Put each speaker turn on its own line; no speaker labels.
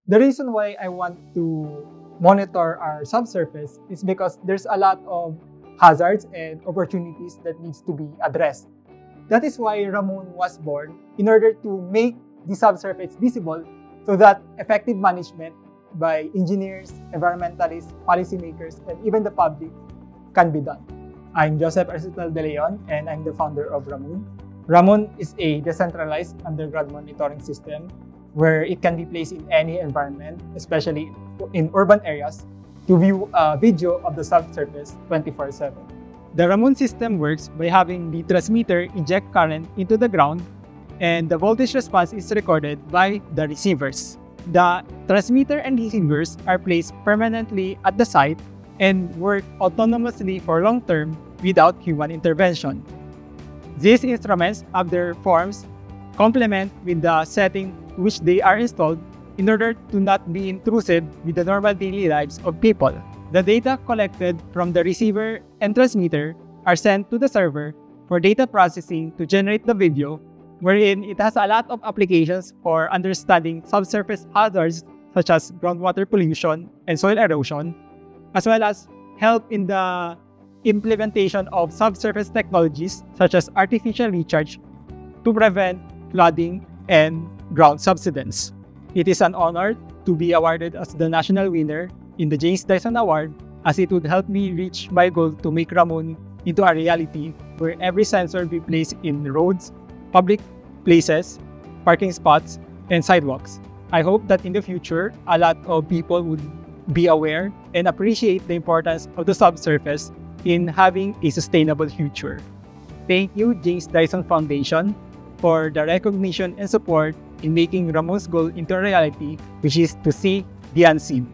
The reason why I want to monitor our subsurface is because there's a lot of hazards and opportunities that needs to be addressed. That is why Ramon was born, in order to make the subsurface visible so that effective management by engineers, environmentalists, policymakers, and even the public can be done. I'm Joseph Arcitel De Leon, and I'm the founder of Ramon. Ramon is a decentralized underground monitoring system where it can be placed in any environment, especially in urban areas, to view a video of the subsurface 24/7. The Ramon system works by having the transmitter inject current into the ground, and the voltage response is recorded by the receivers. The transmitter and receivers are placed permanently at the site and work autonomously for long term without human intervention. These instruments have their forms complement with the setting to which they are installed in order to not be intrusive with the normal daily lives of people. The data collected from the receiver and transmitter are sent to the server for data processing to generate the video, wherein it has a lot of applications for understanding subsurface hazards such as groundwater pollution and soil erosion, as well as help in the implementation of subsurface technologies such as artificial recharge to prevent flooding and ground subsidence. It is an honor to be awarded as the national winner in the James Dyson Award, as it would help me reach my goal to make Ramon into a reality where every sensor be placed in roads, public places, parking spots, and sidewalks. I hope that in the future, a lot of people would be aware and appreciate the importance of the subsurface in having a sustainable future. Thank you, James Dyson Foundation, for the recognition and support in making Ramon's goal into a reality, which is to see the unseen.